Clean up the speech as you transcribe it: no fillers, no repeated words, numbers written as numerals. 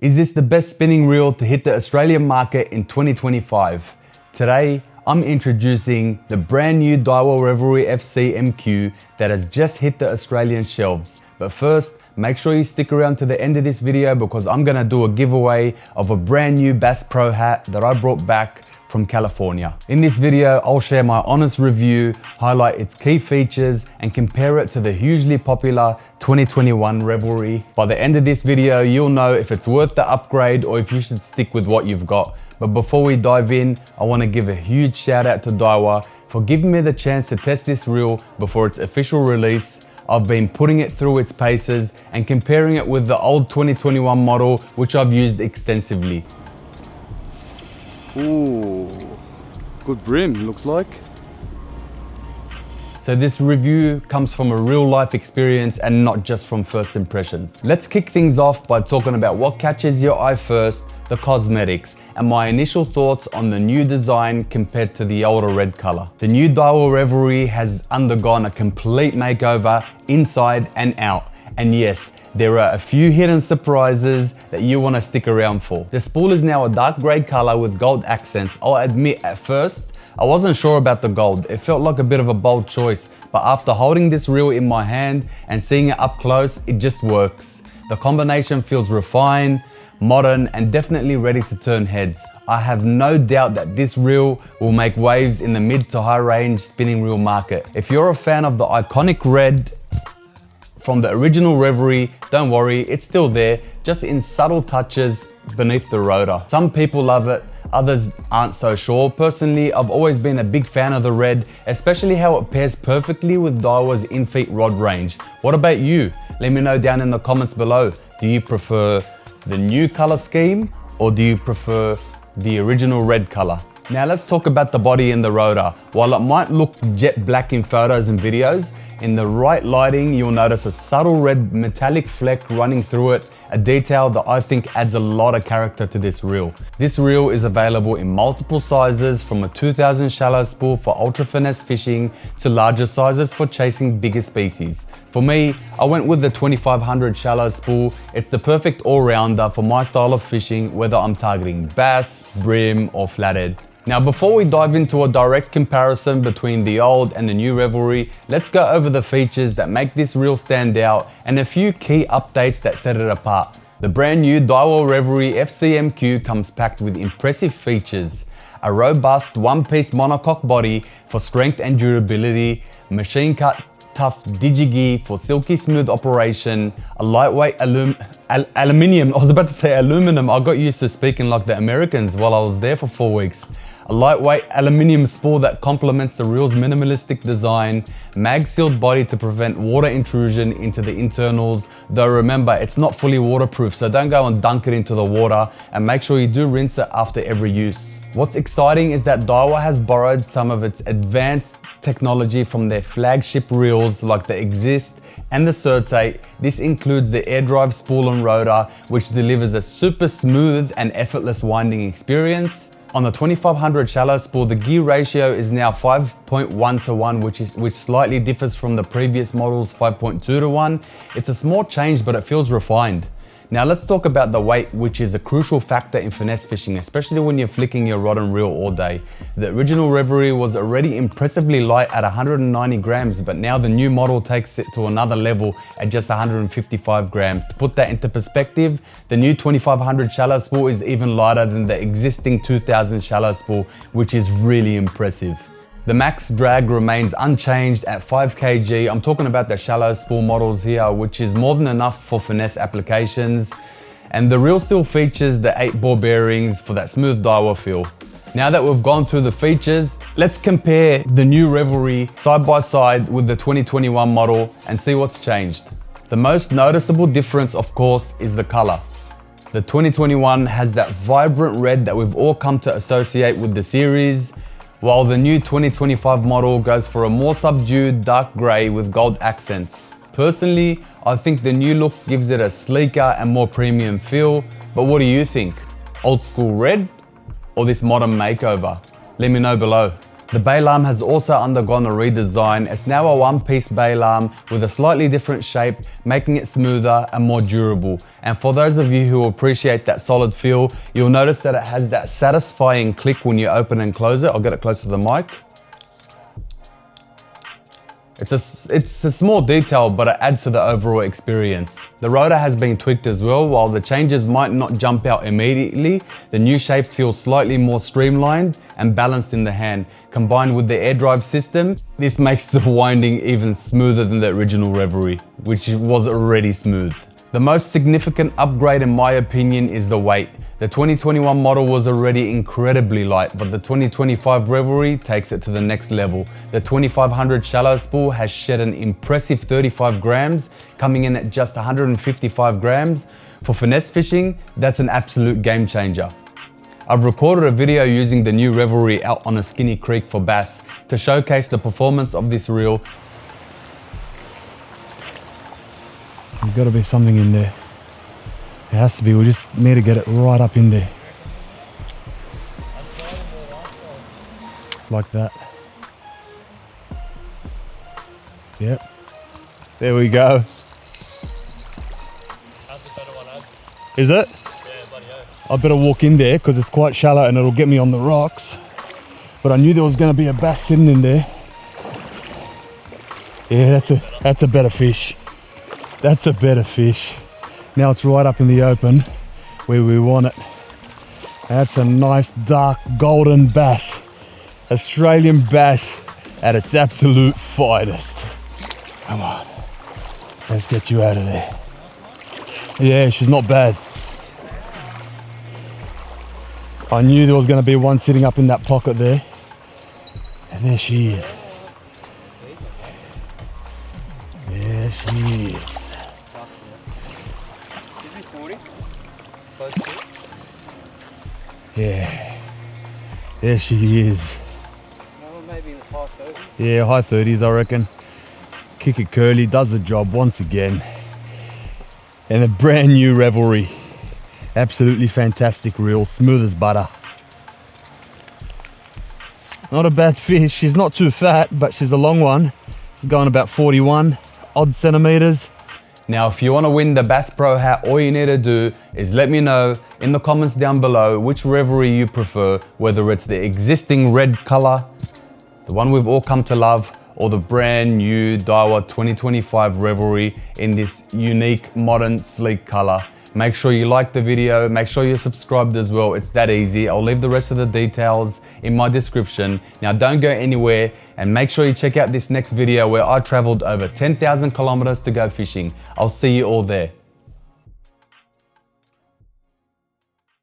Is this the best spinning reel to hit the Australian market in 2025? Today, I'm introducing the brand new Daiwa Revelry FC MQ that has just hit the Australian shelves. But first, make sure you stick around to the end of this video because I'm gonna do a giveaway of a brand new Basspro hat that I brought back from California. In this video, I'll share my honest review, highlight its key features, and compare it to the hugely popular 2021 Revelry. By the end of this video, you'll know if it's worth the upgrade or if you should stick with what you've got. But before we dive in, I want to give a huge shout out to Daiwa for giving me the chance to test this reel before its official release. I've been putting it through its paces and comparing it with the old 2021 model, which I've used extensively. Ooh, good brim, looks like. So this review comes from a real life experience and not just from first impressions. Let's kick things off by talking about what catches your eye first, the cosmetics, and my initial thoughts on the new design compared to the older red color. The new Daiwa Revelry has undergone a complete makeover inside and out. And yes, there are a few hidden surprises that you want to stick around for. The spool is now a dark grey color with gold accents. I'll admit at first, I wasn't sure about the gold. It felt like a bit of a bold choice, but after holding this reel in my hand and seeing it up close, it just works. The combination feels refined, modern, and definitely ready to turn heads. I have no doubt that this reel will make waves in the mid to high range spinning reel market. If you're a fan of the iconic red from the original Revelry, don't worry, it's still there, just in subtle touches beneath the rotor. Some people love it, others aren't so sure. Personally, I've always been a big fan of the red, especially how it pairs perfectly with Daiwa's in-feet rod range. What about you? Let me know down in the comments below. Do you prefer the new color scheme or do you prefer the original red color? Now let's talk about the body and the rotor. While it might look jet black in photos and videos, in the right lighting, you'll notice a subtle red metallic fleck running through it, a detail that I think adds a lot of character to this reel. This reel is available in multiple sizes, from a 2000 shallow spool for ultra finesse fishing to larger sizes for chasing bigger species. For me, I went with the 2500 shallow spool. It's the perfect all-rounder for my style of fishing, whether I'm targeting bass, brim, or flathead. Now, before we dive into a direct comparison between the old and the new Revelry, let's go over the features that make this reel stand out and a few key updates that set it apart. The brand new Daiwa Revelry FC MQ comes packed with impressive features: a robust one-piece monocoque body for strength and durability, machine-cut tough digi-gear for silky smooth operation, a lightweight aluminium, I was about to say aluminum, I got used to speaking like the Americans while I was there for 4 weeks. A lightweight aluminium spool that complements the reel's minimalistic design, mag-sealed body to prevent water intrusion into the internals, though remember, it's not fully waterproof, so don't go and dunk it into the water, and make sure you do rinse it after every use. What's exciting is that Daiwa has borrowed some of its advanced technology from their flagship reels like the Exist and the Certate. This includes the air drive spool and rotor, which delivers a super smooth and effortless winding experience. On the 2500 shallow spool, the gear ratio is now 5.1 to 1, which slightly differs from the previous model's 5.2 to 1. It's a small change, but it feels refined. Now let's talk about the weight, which is a crucial factor in finesse fishing, especially when you're flicking your rod and reel all day. The original Revelry was already impressively light at 190 grams, but now the new model takes it to another level at just 155 grams. To put that into perspective, the new 2500 shallow spool is even lighter than the existing 2000 shallow spool, which is really impressive. The max drag remains unchanged at 5 kg. I'm talking about the shallow spool models here, which is more than enough for finesse applications. And the reel still features the 8-bore bearings for that smooth Daiwa feel. Now that we've gone through the features, let's compare the new Revelry side by side with the 2021 model and see what's changed. The most noticeable difference, of course, is the color. The 2021 has that vibrant red that we've all come to associate with the series, while the new 2025 model goes for a more subdued dark grey with gold accents. Personally, I think the new look gives it a sleeker and more premium feel, but what do you think? Old school red or this modern makeover? Let me know below. The bail arm has also undergone a redesign. It's now a one-piece bail arm with a slightly different shape, making it smoother and more durable. And for those of you who appreciate that solid feel, you'll notice that it has that satisfying click when you open and close it. I'll get it close to the mic. It's a small detail, but it adds to the overall experience. The rotor has been tweaked as well. While the changes might not jump out immediately, the new shape feels slightly more streamlined and balanced in the hand. Combined with the air drive system, this makes the winding even smoother than the original Revelry, which was already smooth. The most significant upgrade in my opinion is the weight. The 2021 model was already incredibly light, but the 2025 Revelry takes it to the next level. The 2500 shallow spool has shed an impressive 35 grams, coming in at just 155 grams. For finesse fishing, that's an absolute game changer. I've recorded a video using the new Revelry out on a skinny creek for bass to showcase the performance of this reel. There's got to be something in there. It has to be. We just need to get it right up in there. Like that. Yep. There we go. That's a better one, eh? Is it? Yeah, bloody hell. I better walk in there because it's quite shallow and it'll get me on the rocks. But I knew there was going to be a bass sitting in there. Yeah, that's a better fish. That's a better fish. Now it's right up in the open where we want it. That's a nice dark golden bass. Australian bass at its absolute finest. Come on, let's get you out of there. Yeah, she's not bad. I knew there was going to be one sitting up in that pocket there. And there she is. There she is. Yeah, there she is. Maybe in the high 30s. Yeah, high 30s I reckon. Kick it curly, does the job once again. And a brand new Revelry. Absolutely fantastic reel, smooth as butter. Not a bad fish, she's not too fat, but she's a long one. She's going about 41 odd centimeters. Now, if you want to win the Basspro hat, all you need to do is let me know in the comments down below which Revelry you prefer, whether it's the existing red color, the one we've all come to love, or the brand new Daiwa 2025 Revelry in this unique, modern, sleek color. Make sure you like the video, make sure you're subscribed as well. It's that easy. I'll leave the rest of the details in my description. Now don't go anywhere and make sure you check out this next video where I traveled over 10,000 kilometers to go fishing. I'll see you all there.